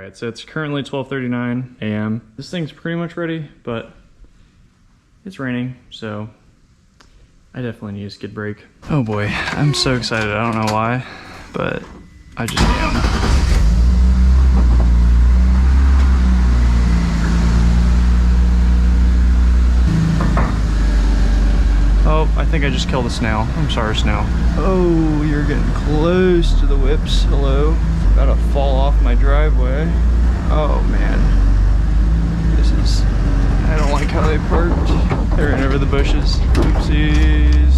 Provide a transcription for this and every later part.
Alright, so it's currently 12:39 a.m. This thing's pretty much ready, but it's raining, so I definitely need a skid brake. Oh boy, I'm so excited. I don't know why, but I just am. Oh, I think I just killed a snail. I'm sorry, snail. Oh, you're getting close to the whips. Hello. About to fall off my driveway. Oh man. I don't like how they parked. They ran over the bushes. Oopsies.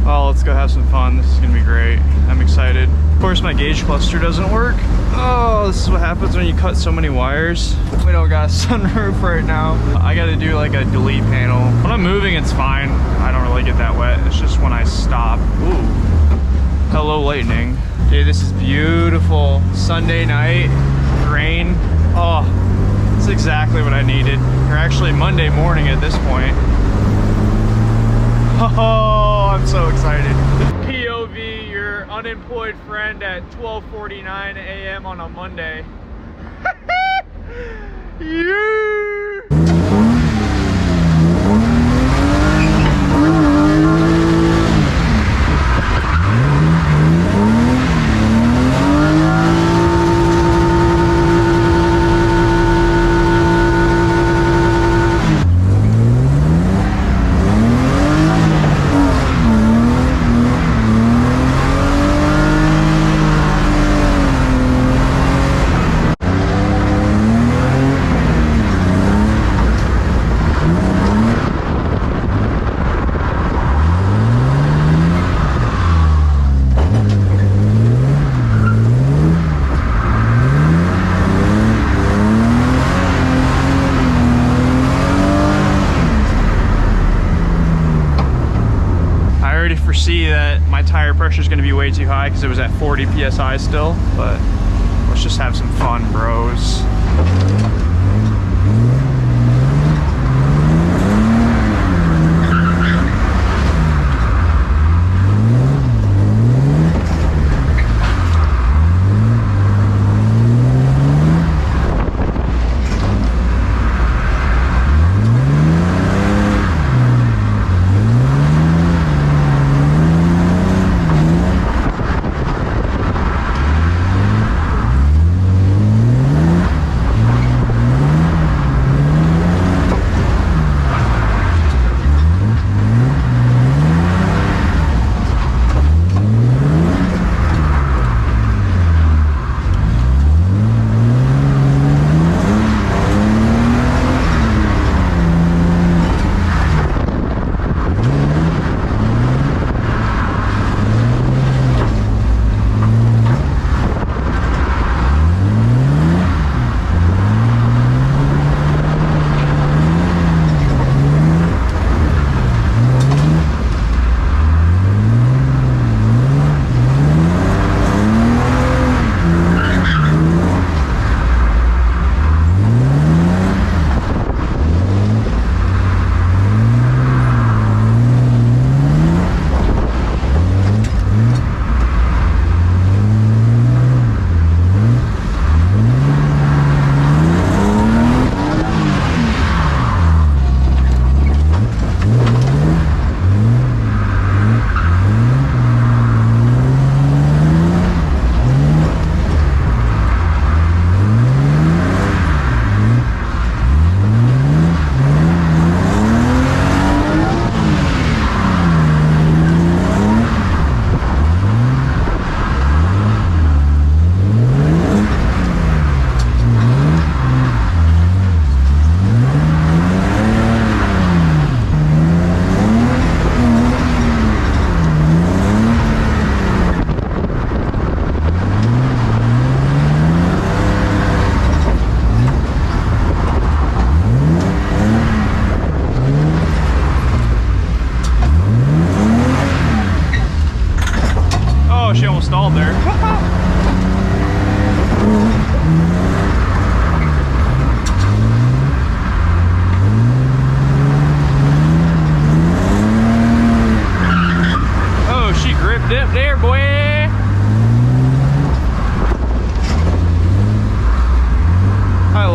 Oh, let's go have some fun. This is gonna be great. I'm excited. Of course, my gauge cluster doesn't work. Oh, this is what happens when you cut so many wires. We don't got a sunroof right now. I gotta do like a delete panel. When I'm moving, it's fine. I don't really get that wet. It's just when I stop. Ooh. Hello, lightning. Dude, this is beautiful. Sunday night, rain. Oh, it's exactly what I needed. Or actually Monday morning at this point. Oh, I'm so excited. POV, your unemployed friend at 12:49 a.m. on a Monday. Yeah. Foresee that my tire pressure is going to be way too high because it was at 40 psi still, but let's just have some fun, bros.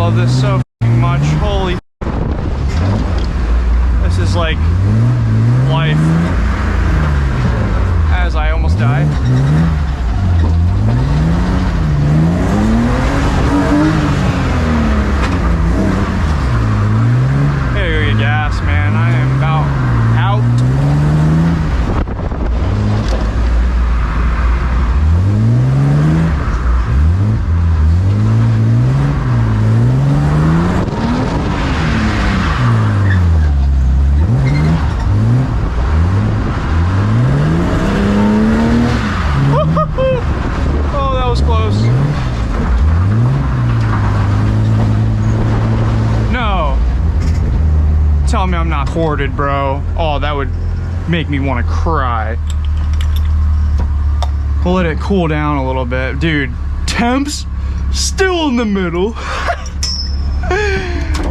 love this so fucking much. Holy, this is like life. As I almost die. Hey, go get gas, man. I am about out. Oh, that was close. No. Tell me I'm not hoarded, bro. Oh, that would make me want to cry. We'll let it cool down a little bit. Dude, temps still in the middle.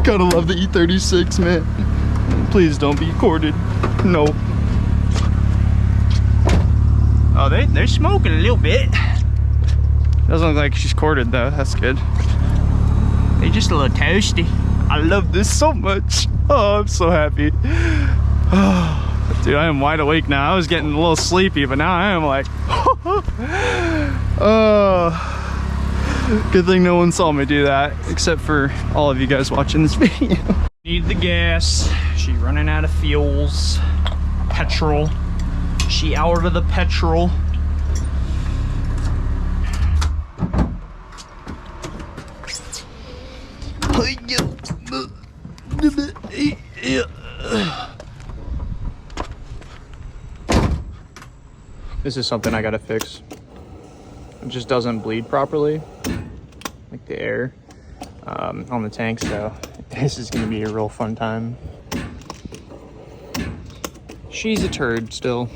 Gotta love the E36, man. Please don't be corded. No. Oh, they're smoking a little bit. Doesn't look like she's corded though. That's good. They're just a little toasty. I love this so much. Oh, I'm so happy. Oh, dude, I am wide awake now. I was getting a little sleepy, but now I am like, oh, good thing no one saw me do that, except for all of you guys watching this video. Need the gas. She running out of fuels. Petrol. She out of the petrol. This is something I gotta fix. It just doesn't bleed properly, like the air on the tank, so this is gonna be a real fun time. She's a turd still.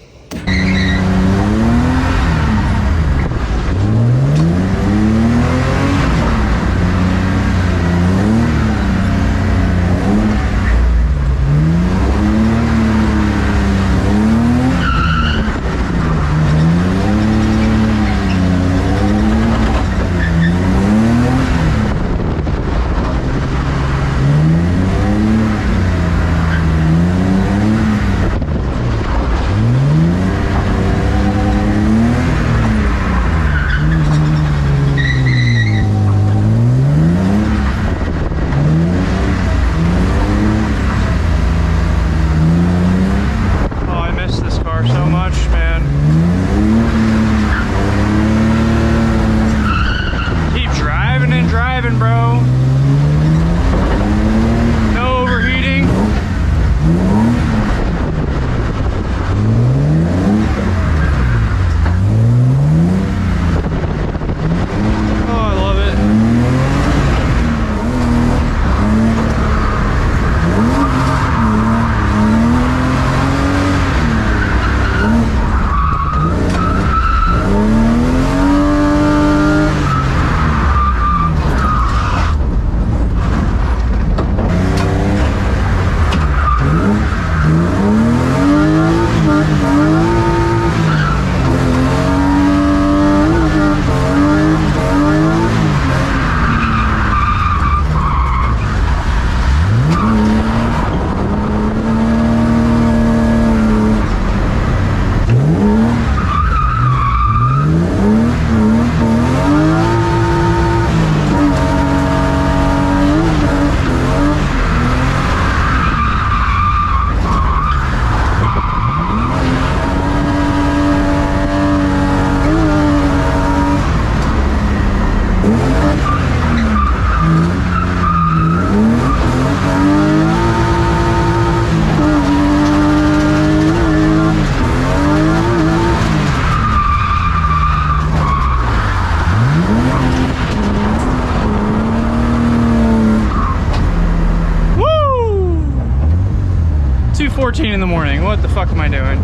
In the morning. What the fuck am I doing?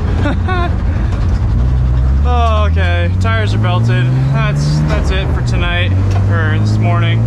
Oh, okay. Tires are belted. That's it for tonight, or this morning.